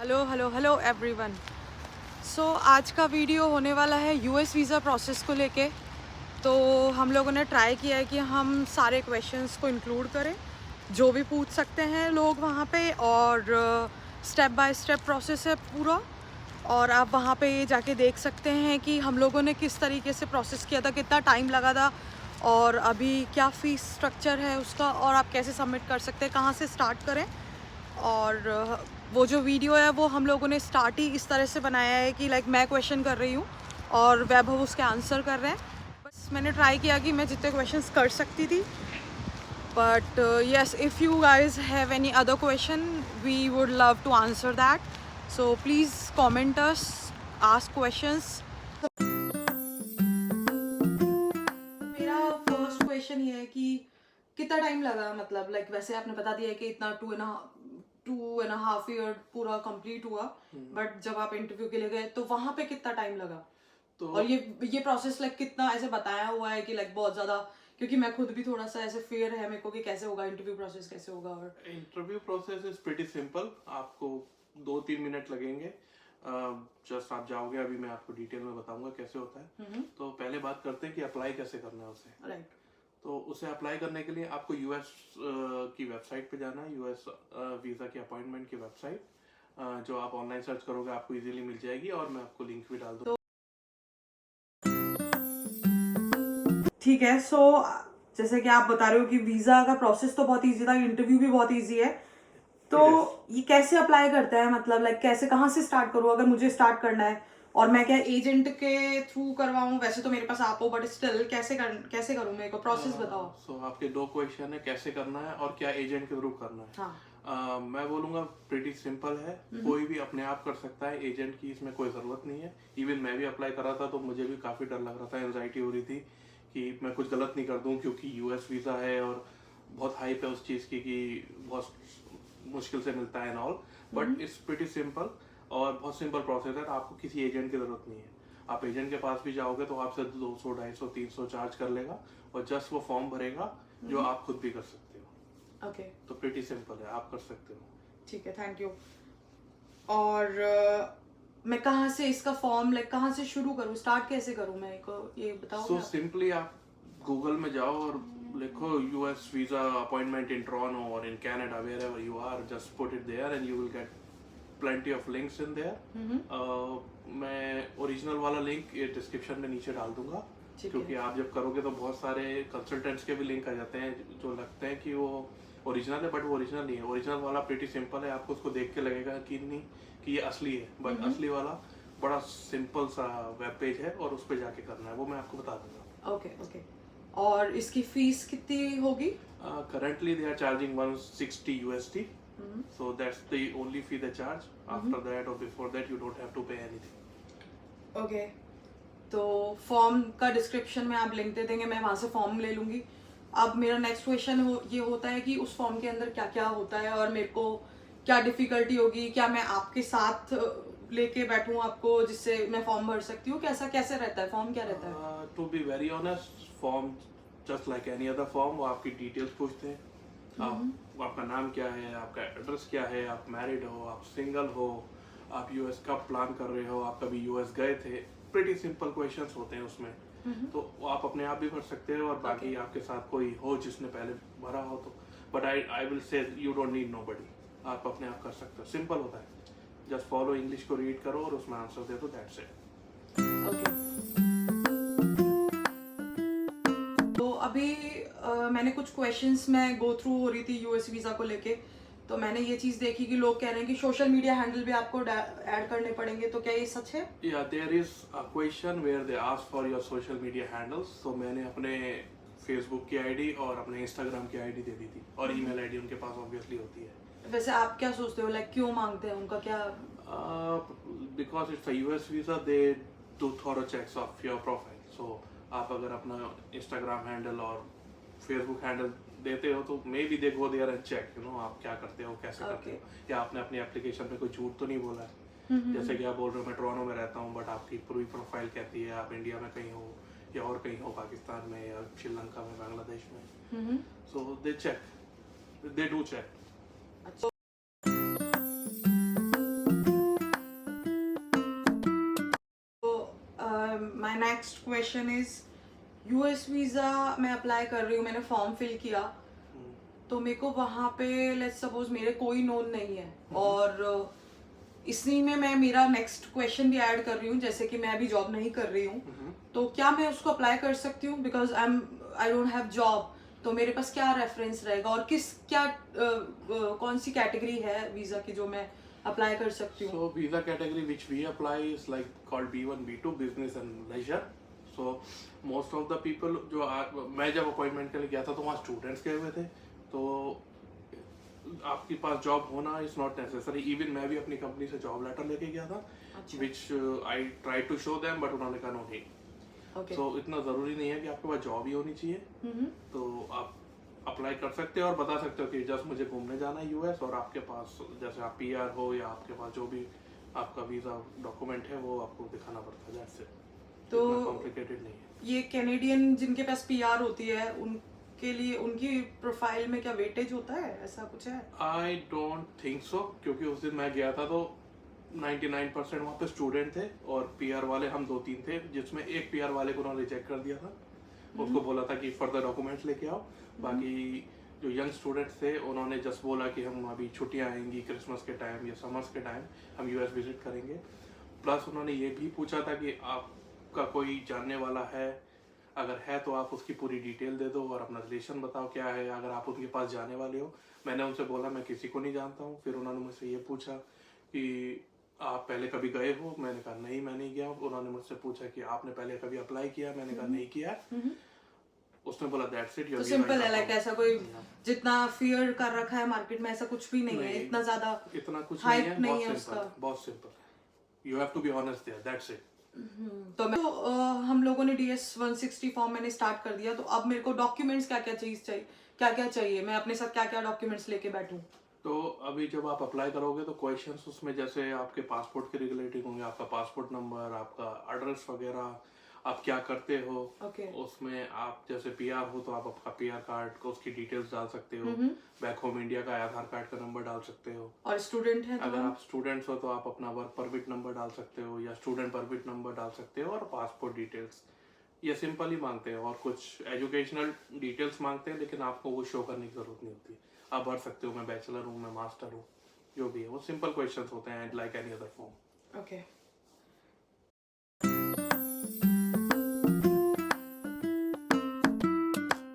Hello hello hello everyone. So आज का video होने वाला है यूएस वीज़ा प्रोसेस को लेके। तो हम लोगों ने ट्राई किया है कि हम सारे क्वेश्चंस को इंक्लूड करें जो भी पूछ सकते हैं लोग वहाँ पे, और स्टेप बाय स्टेप प्रोसेस है पूरा। और आप वहाँ पे जाके देख सकते हैं कि हम लोगों ने किस तरीके से प्रोसेस किया था, कितना टाइम लगा था, और अभी क्या फ़ीस स्ट्रक्चर है उसका, और आप कैसे सबमिट कर सकते हैं, कहाँ से स्टार्ट करें। और वो जो वीडियो है वो हम लोगों ने स्टार्ट ही इस तरह से बनाया है कि लाइक मैं क्वेश्चन कर रही हूँ और वैभव उसके आंसर कर रहे हैं। बस मैंने ट्राई किया कि मैं जितने क्वेश्चंस कर सकती थी। But yes, if you guys have any other question we would love to answer that, so please comment us, ask questions. मेरा फर्स्ट क्वेश्चन ये है कि कितना टाइम लगा, मतलब लाइक वैसे आपने बता दिया है कि इतना 2.5 ईयर पूरा कंप्लीट हुआ, बट जब आप इंटरव्यू के लिए गए तो वहां पे कितना टाइम लगा? तो और ये प्रोसेस लाइक कितना ऐसे बताया हुआ है कि लाइक बहुत ज्यादा, क्योंकि मैं खुद भी थोड़ा सा ऐसे फियर है मेरे को कि कैसे होगा इंटरव्यू प्रोसेस, कैसे होगा। और interview process is pretty simple. आपको 2-3 मिनट लगेंगे। जस्ट आप जाओगे, अभी मैं आपको डिटेल में बताऊंगा कैसे होता है। तो पहले बात करते हैं कि अप्लाई कैसे करना है उसे। राइट। तो उसे अप्लाई करने के लिए आपको यूएस की वेबसाइट पे जाना है, यूएस वीज़ा की अपॉइंटमेंट की वेबसाइट, जो आप ऑनलाइन सर्च करोगे आपको इजीली मिल जाएगी, और मैं आपको लिंक भी डाल दूँ। ठीक है। सो जैसे कि आप बता रहे हो कि वीजा का प्रोसेस तो बहुत इजी था, इंटरव्यू भी बहुत इजी है, तो ये कैसे अप्लाई करता है, मतलब लाइक कैसे, कहाँ से स्टार्ट करूँ अगर मुझे स्टार्ट करना है? और मैं क्या एजेंट के थ्रू करवाऊँ? वैसे तो मेरे पास आप हो, बट स्टिल कैसे करूँ, मेरे को प्रोसेस बताओ। सो आपके 2 क्वेश्चन है, कैसे करना है और क्या एजेंट के थ्रू करना है। हाँ। मैं बोलूँगा प्रीटी सिंपल है। कोई भी अपने आप कर सकता है, एजेंट की इसमें कोई ज़रूरत नहीं है। इवन मैं भी अप्लाई कर रहा था तो मुझे भी काफ़ी डर लग रहा था, एंजाइटी हो रही थी कि मैं कुछ गलत नहीं कर दूं, क्योंकि यूएस वीज़ा है और बहुत हाइप है उस चीज़ की कि बहुत मुश्किल से मिलता है and all. But it's pretty simple और बहुत सिंपल प्रोसेस है। आपको किसी एजेंट की ज़रूरत नहीं है। आप एजेंट के पास भी जाओगे तो आपसे 200, 250, 300 चार्ज कर लेगा, और जस्ट वो फॉर्म भरेगा जो आप खुद भी कर सकते हो। ओके। तो प्रीटी सिंपल है, आप कर सकते हो। ठीक है, थैंक यू। और मैं कहाँ से इसका फॉर्म लाइक कहाँ से शुरू करूँ, स्टार्ट कैसे करूँ, मैं को ये बताओ। सो सिंपली आप गूगल में जाओ और लिखो US visa appointment in Toronto और in Canada, wherever you are, just put it there and you will get plenty of links in there. मैं ओरिजिनल वाला लिंक ये डिस्क्रिप्शन में नीचे डाल दूंगा, क्योंकि आप जब करोगे तो बहुत सारे कंसल्टेंट्स के भी लिंक आ जाते हैं जो लगते हैं कि वो ओरिजिनल है, बट वो ओरिजिनल नहीं है। ओरिजिनल वाला प्रीटी सिंपल है, आपको उसको देख के लगेगा कि नहीं कि ये असली है, बट असली वाला बड़ा सिंपल सा वेब पेज है और उस पर जाके करना है, वो मैं आपको बता दूंगा। Okay okay. और इसकी फीस कितनी होगी? Currently they are charging 160 USD. So that's the only fee they charge. After that or before that you don't have to pay anything. Okay. तो फॉर्म का डिस्क्रिप्शन में आप लिंक दे देंगे, मैं वहाँ से फॉर्म ले लूँगी। अब मेरा नेक्स्ट क्वेश्चन ये होता है कि उस फॉर्म के अंदर क्या क्या होता है और मेरे को क्या डिफ़िकल्टी होगी, क्या मैं आपके साथ लेके बैठूँ आपको जिससे मैं फॉर्म भर सकती हूँ, कैसा कैसे रहता है, फॉर्म क्या रहता है? To be very honest, form just like any other form, वो आपकी डिटेल्स पूछते हैं। आपका नाम क्या है, आपका एड्रेस क्या है, आप मैरिड हो, आप सिंगल हो, आप यूएस कब प्लान कर रहे हो, आप कभी यूएस गए थे। प्रीटी सिंपल क्वेश्चंस होते हैं उसमें। तो वो आप अपने आप भी भर सकते हो, और बाकी आपके साथ कोई हो जिसने पहले भरा हो तो। But I will say you don't need nobody, आप अपने आप कर सकते हो, सिंपल होता है। जस्ट फॉलो इंग्लिश को रीड करो और उसमें आंसर दे दो, दैट्स इट। ओके। तो अभी मैंने कुछ क्वेश्चंस मैं गो थ्रू हो रही थी यूएस वीज़ा को लेके, तो मैंने ये चीज़ देखी कि लोग कह रहे हैं कि सोशल मीडिया हैंडल भी आपको ऐड करने पड़ेंगे, तो क्या ये सच है? Yeah, there is a question where they ask for your social media handles. So मैंने अपने Facebook की आईडी और अपने Instagram की आईडी दे दी थी, और ईमेल आईडी उनके पास ऑब्वियसली होती है। वैसे आप क्या सोचते हो, लाइक क्यों मांगते हैं, उनका क्या? Because it's a US visa, they do thorough checks of your profile. So आप अगर अपना Instagram हैंडल और Facebook हैंडल देते हो तो maybe they go there and check, आप क्या करते हो, कैसे करते हो, या आपने अपनी एप्लीकेशन पे कोई झूठ तो नहीं बोला है। जैसे कि आप बोल रहे हो मैं टोरंटो में रहता हूँ, बट आपकी पूरी प्रोफाइल कहती है आप इंडिया में कहीं हो, या और कहीं हो, पाकिस्तान में या श्रीलंका में, बांग्लादेश में। So they check, they do check. Next question is US visa मैं अप्लाई कर रही हूँ, मैंने फॉर्म फिल किया, तो मेरे को वहाँ पे लेट्स सपोज मेरे कोई नोन नहीं है, और इसी में मैं मेरा नेक्स्ट क्वेश्चन भी ऐड कर रही हूँ, जैसे कि मैं अभी जॉब नहीं कर रही हूँ, तो क्या मैं उसको अप्लाई कर सकती हूँ? Because I don't have job, तो मेरे पास क्या रेफरेंस रहेगा और कौन सी कैटेगरी है वीज़ा की जो मैं अप्लाई कर सकती हूँ? So visa category which we apply is like called B1, B2, business and leisure. So most of the people मैं जब अपॉइंटमेंट के लिए गया था तो वहाँ स्टूडेंट्स गए हुए थे, तो आपके पास जॉब होना इज नॉट नेसेसरी। इवन मैं भी अपनी कंपनी से जॉब लेटर लेके गया था, which I try to show them, but उन्होंने कहा नो नहीं। सो इतना ज़रूरी नहीं है कि आपके पास जॉब ही होनी चाहिए, तो आप अप्लाई कर सकते हो और बता सकते हो कि जस्ट मुझे घूमने जाना है यूएस, और आपके पास जैसे आप पीआर हो या आपके पास जो भी आपका वीज़ा डॉक्यूमेंट है वो आपको दिखाना पड़ता है। That's it. तो कॉम्प्लिकेटेड नहीं है। ये कैनेडियन जिनके पास पीआर होती है उनके लिए उनकी प्रोफाइल में क्या वेटेज होता है, ऐसा कुछ है? आई डोंट थिंक सो, क्योंकि उस दिन मैं गया था तो 99% वहाँ पे स्टूडेंट थे और पीआर वाले हम 2-3 थे, जिसमें एक पीआर वाले को उन्होंने रिजेक्ट कर दिया था। उसको बोला था कि फर्दर डॉक्यूमेंट्स लेके आओ। बाकी जो यंग स्टूडेंट्स थे उन्होंने जस्ट बोला कि हम अभी छुट्टियां आएंगी क्रिसमस के टाइम या समर्स के टाइम, हम यूएस विजिट करेंगे। प्लस उन्होंने ये भी पूछा था कि आपका कोई जानने वाला है, अगर है तो आप उसकी पूरी डिटेल दे दो और अपना रिलेशन बताओ क्या है, अगर आप उनके पास जाने वाले हो। मैंने उनसे बोला मैं किसी को नहीं जानता हूँ। फिर उन्होंने मुझसे ये पूछा कि आप पहले कभी गए हो? मैंने कहा नहीं, मैं नहीं गया। उन्होंने मुझसे पूछा कि आपने पहले कभी अप्लाई किया? मैंने कहा नहीं किया। उसने बोला दैट्स इट। तो सिंपल है, लाइक ऐसा कोई जितना फियर कर रखा है मार्केट में ऐसा कुछ भी नहीं है, इतना ज्यादा इतना कुछ हाइप नहीं है उसका। बहुत सिंपल है। You have to be honest there, that's it. तो हम लोगों ने DS 160 फॉर्म मैंने स्टार्ट कर दिया, तो अब मेरे को डॉक्यूमेंट्स क्या क्या चीज चाहिए, क्या क्या चाहिए, मैं अपने साथ क्या क्या डॉक्यूमेंट्स लेके बैठूं? तो अभी जब आप अप्लाई करोगे तो क्वेश्चंस उसमें जैसे आपके पासपोर्ट के रिलेटेड होंगे, आपका पासपोर्ट नंबर, आपका एड्रेस वगैरह, आप क्या करते हो। उसमें आप जैसे पीआर हो तो आप आपका पीआर कार्ड को उसकी डिटेल्स डाल सकते हो। बैक होम इंडिया का आधार कार्ड का नंबर डाल सकते हो। और स्टूडेंट है तो अगर आप स्टूडेंट्स हो तो आप अपना वर्क परमिट नंबर डाल सकते हो या स्टूडेंट परमिट नंबर डाल सकते हो, और पासपोर्ट डिटेल्स। ये सिंपल ही मांगते हैं, और कुछ एजुकेशनल डिटेल्स मांगते हैं, लेकिन आपको वो शो करने की जरूरत नहीं होती। आप भर सकते हो मैं बैचलर हूँ, मैं मास्टर हूँ, जो भी है वो सिंपल क्वेश्चंस होते हैं like any other form. Okay.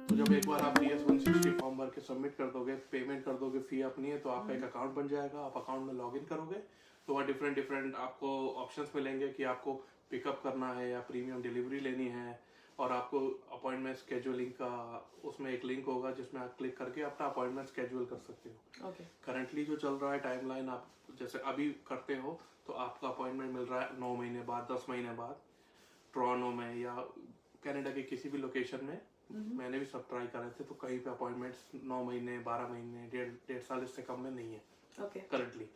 तो जब एक बार आप DS 160 फॉर्म भर के सबमिट कर दोगे, पेमेंट कर दोगे फी अपनी है, तो आपका एक अकाउंट बन जाएगा। आप अकाउंट में लॉगिन करोगे तो वहाँ डिफरेंट आपको ऑप्शंस मिलेंगे कि आपको पिकअप करना है या प्रीमियम डिलीवरी लेनी है, और आपको अपॉइंटमेंट स्केड्यूलिंग का उसमें एक लिंक होगा जिसमें आप क्लिक करके अपना अपॉइंटमेंट स्केड्यूल कर सकते हो। करंटली जो चल रहा है टाइमलाइन, आप जैसे अभी करते हो तो आपका अपॉइंटमेंट मिल रहा है 9 महीने बाद, 10 महीने बाद, टोरंटो में या कनाडा के किसी भी लोकेशन में। मैंने भी सब ट्राई करे थे, तो कहीं पे अपॉइंटमेंट्स 9 महीने, 12 महीने, डेढ़ साल इससे कम में नहीं है करंटली।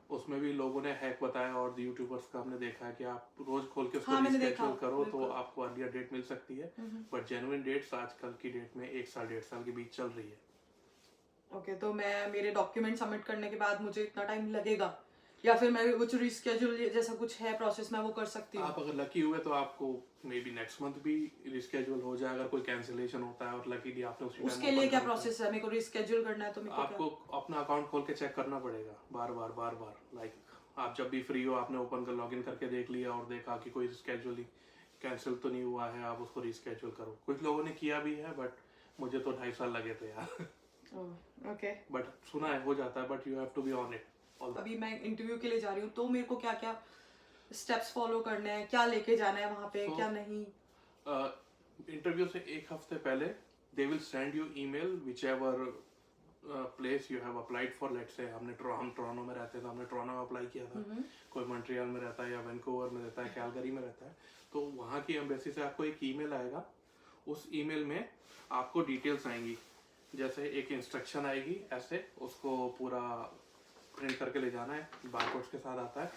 उसमें भी लोगों ने हैक बताया, और यूट्यूबर्स का हमने देखा है कि आप रोज खोल के उसको रिस्केड्यूल करो तो आपको अर्लियर डेट मिल सकती है। बट जेन्युइन डेट्स आजकल की डेट में 1 साल 1.5 साल के बीच चल रही है। तो मैं मेरे डॉक्यूमेंट सबमिट करने के बाद मुझे इतना टाइम लगेगा, या फिर मैं कुछ रिस्केड्यूल जैसा कुछ है प्रोसेस, मैं वो कर सकती हूँ? आप अगर लकी हुए तो आपको मे बी नेक्स्ट मंथ भी रिस्केड्यूल हो जाए, अगर कोई कैंसिलेशन होता है और लकीली आपने उसके लिए क्या प्रोसेस है? मेरे को रिस्केड्यूल करना है तो मेरे को आपको अपना अकाउंट खोल के चेक करना पड़ेगा बार बार। लाइक आप जब भी फ्री हो, आपने ओपन कर लॉगिन करके देख लिया और देखा कि कोई स्केड्यूलिंग कैंसिल तो नहीं हुआ है, आप उसको रिस्केड्यूल करो। कुछ लोगों ने किया भी है, बट मुझे तो 2.5 साल लगे थे यार। बट सुना है हो जाता है, but you have to be on it. अभी मैं इंटरव्यू के लिए जा रही हूँ, तो मेरे को क्या क्या स्टेप्स फॉलो करने हैं, क्या लेके जाना है वहाँ पे, क्या नहीं? इंटरव्यू से 1 हफ्ते पहले they will send you email which ever place you have applied for. Let's say हम टोरंटो में रहते हैं तो हमने टोरंटो में अप्लाई किया था, कोई मॉन्ट्रियल में रहता है या वैंकूवर में रहता है, कैलगरी में रहता है, तो वहाँ की एम्बेसी से आपको एक ईमेल आएगा। उस ईमेल में आपको डिटेल्स आएंगी, जैसे एक इंस्ट्रक्शन आएगी ऐसे, उसको पूरा प्रिंट करके ले जाना है, बारकोड्स के साथ आता है,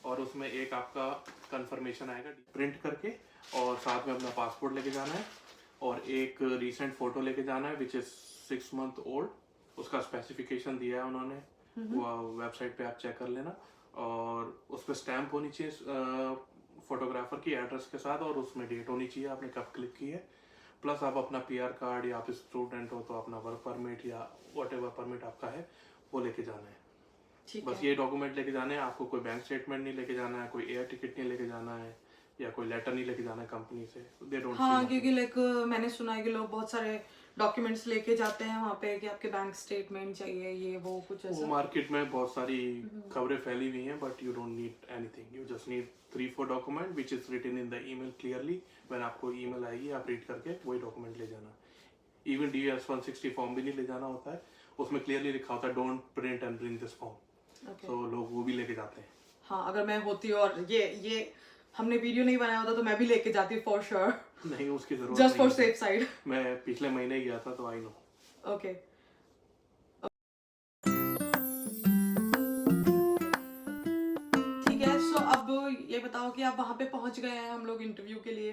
और उसमें एक आपका कंफर्मेशन आएगा प्रिंट करके, और साथ में अपना पासपोर्ट लेके जाना है, और एक रीसेंट फोटो लेके जाना है विच इज 6 month ओल्ड। उसका स्पेसिफिकेशन दिया है उन्होंने, वो वेबसाइट पे आप चेक कर लेना, और उस पर स्टैम्प होनी चाहिए फोटोग्राफर की एड्रेस के साथ, और उसमें डेट होनी चाहिए आपने कब क्लिक की है, प्लस आप अपना पीआर कार्ड, या आप स्टूडेंट हो तो अपना वर्क परमिट या व्हाटएवर परमिट आपका है वो लेके जाना है। ठीक बस है। ये डॉक्यूमेंट लेके जाने हैं आपको, कोई बैंक स्टेटमेंट नहीं लेके जाना है, कोई एयर टिकट नहीं लेके जाना है, या कोई लेटर नहीं लेके जाना है कंपनी से। दे डोंट हाँ, क्योंकि लाइक मैंने सुना है कि लोग बहुत सारे डॉक्यूमेंट्स लेके जाते हैं वहाँ पे कि आपके बैंक स्टेटमेंट चाहिए, ये वो कुछ वो ऐसा। मार्केट में बहुत सारी खबरें फैली हुई हैं, but you don't need anything, you just need 3-4 document which is written in the email clearly. When आपको ईमेल आएगी आप रीड करके वही डॉक्यूमेंट ले जाना। इवन DS-160 फॉर्म भी नहीं ले जाना होता है, उसमें क्लियरली लिखा होता है don't print and bring this form. तो लोग वो भी लेके जाते हैं। हाँ, अगर मैं होती और ये हमने वीडियो नहीं बनाया होता तो मैं भी लेके जाती फॉर श्योर, नहीं, उसकी जरूरत जस्ट फॉर नहीं सेफ साइड। है। मैं पिछले महीने ही गया था तो आई नो। ओके। ठीक है, सो अब ये बताओ कि आप वहाँ पे पहुँच गए हैं हम लोग इंटरव्यू के लिए,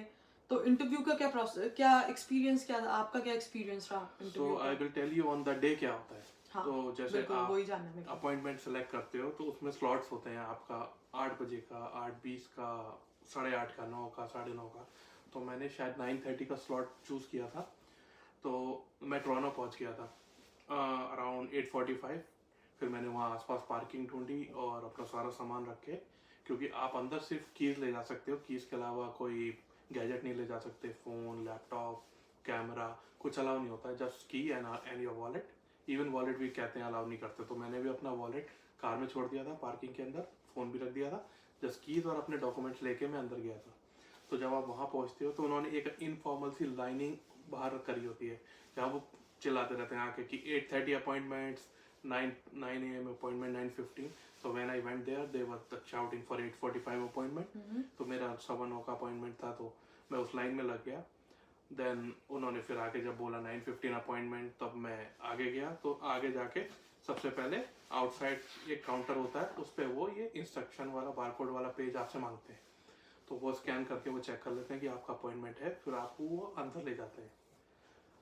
तो इंटरव्यू का क्या प्रोसेस, क्या एक्सपीरियंस, क्या आपका क्या एक्सपीरियंस रहा so interview I will tell you on the day क्या होता है। हाँ, तो जैसे बिल्कुल, आप वही जानना है मेरे को। अपॉइंटमेंट सेलेक्ट करते हो तो उसमें स्लॉट्स होते हैं आपका 8 बजे का, 8:20 का, 8:30 का, 9 का, 9:30 का। तो मैंने शायद 9:30 का स्लॉट चूज़ किया था। तो मैं टोरंटो पहुंच गया था अराउंड 8:45। फिर मैंने वहाँ आसपास पार्किंग ढूंढी और अपना सारा सामान रख के, क्योंकि आप अंदर सिर्फ कीज़ ले जा सकते हो, कीज़ के अलावा कोई गैजेट नहीं ले जा सकते, फ़ोन, लैपटॉप, कैमरा कुछ अलाउ नहीं होता है, जस्ट की and your wallet. Even wallet भी कहते हैं अलाउ नहीं करते, तो मैंने भी अपना वॉलेट कार में छोड़ दिया था पार्किंग के अंदर, फ़ोन भी रख दिया था, जस्ट कीज़ और अपने डॉक्यूमेंट्स लेके मैं अंदर गया था। तो जब आप वहाँ पहुँचते हो तो उन्होंने एक इनफॉर्मल सी लाइनिंग बाहर करी होती है, जहाँ वो चिल्लाते रहते हैं आके कि 8:30 अपॉइंटमेंट्स, 9 AM अपॉइंटमेंट, 9:15। तो when I went there they were shouting for 8:45 appointment. तो मेरा 9:15 का अपॉइंटमेंट था, तो मैं उस लाइन में लग गया। देन उन्होंने फिर आगे जब बोला 9:15 अपॉइंटमेंट, तब मैं आगे गया। तो आगे जाके सबसे पहले आउटसाइड एक काउंटर होता है, उस पर वो ये इंस्ट्रक्शन वाला बारकोड वाला पेज आपसे मांगते हैं, तो वो स्कैन करके वो चेक कर लेते हैं कि आपका अपॉइंटमेंट है, फिर आपको वो अंदर ले जाते हैं।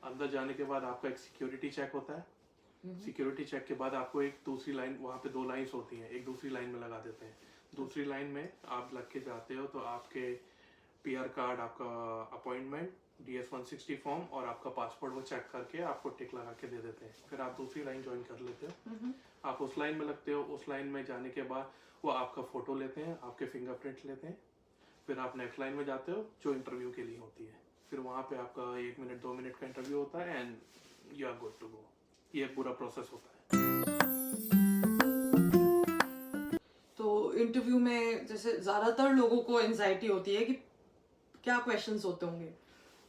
अंदर जाने के बाद आपका एक सिक्योरिटी चेक होता है। सिक्योरिटी चेक के बाद आपको एक दूसरी लाइन, वहाँ पे 2 लाइन्स होती हैं, एक दूसरी लाइन में लगा देते हैं। दूसरी लाइन में आप लग के जाते हो तो आपके पीआर कार्ड, आपका अपॉइंटमेंट, DS-160 फॉर्म और आपका पासपोर्ट वो चेक करके आपको टिक लगा के दे देते हैं। फिर आप दूसरी लाइन ज्वाइन कर लेते हो, आप उस लाइन में लगते हो। उस लाइन में जाने के बाद वो आपका फ़ोटो लेते हैं, आपके फिंगरप्रिंट्स लेते हैं। फिर आप नेक्स्ट लाइन में जाते हो जो इंटरव्यू के लिए होती है। फिर वहाँ पे आपका 1 मिनट 2 मिनट का इंटरव्यू होता है and you are good to go. ये पूरा प्रोसेस होता है। तो इंटरव्यू में जैसे ज़्यादातर लोगों को एंजाइटी होती है कि क्या क्वेश्चंस होते होंगे,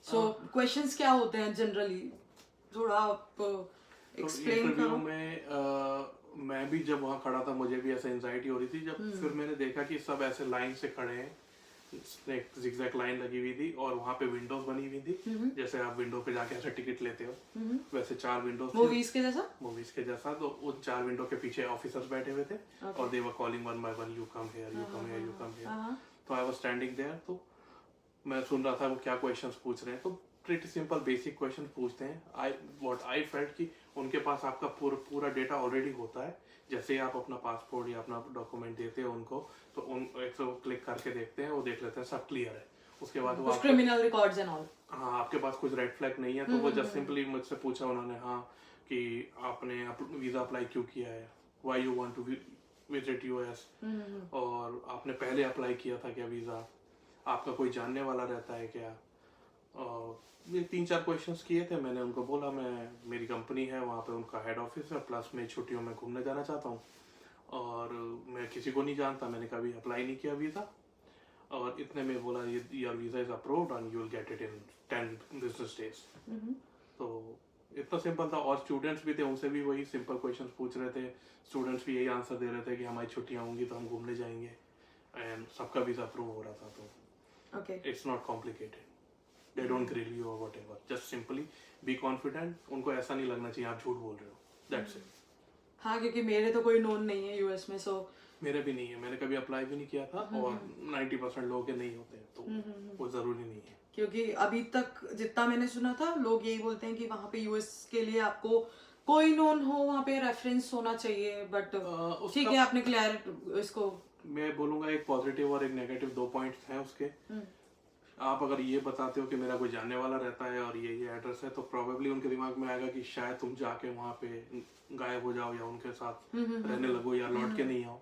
सो क्वेश्चंस क्या होते हैं जनरली, थोड़ा आप एक्सप्लेन इंटरव्यू करो। में मैं भी जब वहाँ खड़ा था मुझे भी ऐसे एंजाइटी हो रही थी। जब फिर मैंने देखा कि सब ऐसे लाइन से खड़े हैं, एक जिगजैग लाइन लगी हुई थी और वहाँ पे विंडोज बनी हुई थी, जैसे आप विंडो पे जाके ऐसे टिकट लेते हो, वैसे 4 विंडोज मूवीज के जैसा। मूवीज के जैसा। तो उन 4 विंडो के पीछे ऑफिसर्स बैठे हुए थे और they were calling one by one, you come here, you come here, you come here. तो आई वाज स्टैंडिंग देयर, तो मैं सुन रहा था वो क्या क्वेश्चंस पूछ रहे हैं। तो प्रीटी सिंपल बेसिक क्वेश्चन पूछते हैं। आई फेल्ट कि उनके पास आपका पूरा डेटा ऑलरेडी होता है। जैसे आप अपना पासपोर्ट या अपना डॉक्यूमेंट देते हो उनको, तो उन एक तो क्लिक करके देखते हैं, वो देख लेते हैं सब क्लियर है। उसके बाद वो क्रिमिनल रिकॉर्ड्स एंड ऑल, हाँ, आपके पास कुछ रेड फ्लैग नहीं है, तो वो जस्ट सिंपली मुझसे पूछा उन्होंने, हाँ, कि आपने वीज़ा अप्लाई क्यों किया है, why you want to visit US, और आपने पहले अप्लाई किया था क्या वीज़ा, आपका कोई जानने वाला रहता है क्या। ये 3-4 क्वेश्चंस किए थे। मैंने उनको बोला मेरी कंपनी है, वहाँ पे उनका हेड ऑफिस है, प्लस मैं छुट्टियों में घूमने जाना चाहता हूँ और मैं किसी को नहीं जानता, मैंने कभी अप्लाई नहीं किया वीज़ा। और इतने में बोला your visa is approved and you will get it in 10 business days. तो इतना सिंपल था। और स्टूडेंट्स भी थे, उनसे भी वही सिंपल क्वेश्चंस पूछ रहे थे। स्टूडेंट्स भी यही आंसर दे रहे थे कि हमारी छुट्टियाँ होंगी तो हम घूमने जाएंगे, एंड सबका वीज़ा अप्रूव हो रहा था। तो okay, it's not complicated, they don't grill you और whatever, just simply be confident. उनको ऐसा नहीं लगना चाहिए आप झूठ बोल रहे हो, दैट्स इट। हाँ, क्योंकि मेरे तो कोई नोन नहीं है यूएस में, सो मेरे भी नहीं है, मैंने कभी अप्लाई भी नहीं किया था, और 90% लोगों के नहीं होते हैं, तो वो ज़रूरी नहीं है। क्योंकि अभी तक जितना मैंने सुना था लोग यही बोलते हैं कि वहाँ पे यूएस के लिए आपको कोई नोन हो, वहाँ पे रेफरेंस होना चाहिए, बट ठीक है, आपने क्लियर इसको मैं बोलूँगा एक पॉजिटिव और एक नेगेटिव 2 पॉइंट्स हैं उसके। आप अगर ये बताते हो कि मेरा कोई जानने वाला रहता है और ये एड्रेस है, तो प्रोबेबली उनके दिमाग में आएगा कि शायद तुम जाके वहाँ पे गायब हो जाओ या उनके साथ रहने लगो या लौट के नहीं आओ।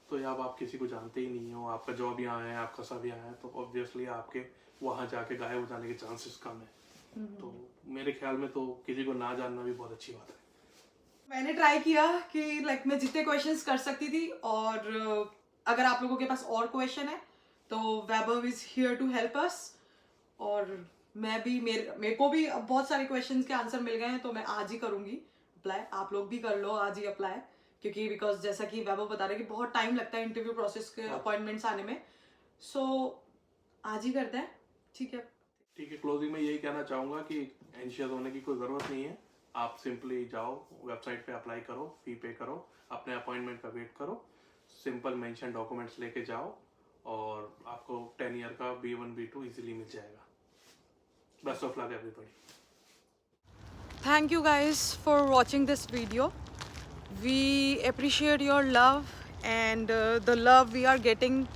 तो या आप किसी को जानते ही नहीं हो, आपका जॉब यहाँ है, आपका सब यहाँ है, तो ऑब्वियसली आपके वहाँ जाके गायब हो जाने के चांसेस कम है। तो मेरे ख्याल में तो किसी को ना जानना भी बहुत अच्छी बात है। मैंने ट्राई किया कि लाइक मैं जितने क्वेश्चंस कर सकती थी, और अगर आप लोगों के पास और क्वेश्चन है तो Vaibhav is here to help us. और मैं भी मेरे को भी अब बहुत सारे क्वेश्चंस के आंसर मिल गए हैं, तो मैं आज ही करूंगी अप्लाई। आप लोग भी कर लो आज ही अप्लाई, क्योंकि बिकॉज जैसा कि वैभव बता रहे हैं कि बहुत टाइम लगता है इंटरव्यू प्रोसेस के अपॉइंटमेंट्स आने में। सो आज ही करते हैं, ठीक है? ठीक है, क्लोजिंग में यही कहना चाहूँगा कि एंशियस होने की कोई ज़रूरत नहीं है। आप सिंपली जाओ, वेबसाइट पे अप्लाई करो, फी पे करो, अपने अपॉइंटमेंट का वेट करो, सिंपल मेंशन डॉक्यूमेंट्स लेके जाओ और आपको 10 ईयर का B1 B2 इजीली मिल जाएगा। Best of luck everybody. Thank you guys for watching this video. We appreciate your love and the love we are getting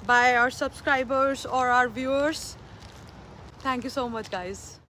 by our subscribers or our viewers. Thank you so much, guys.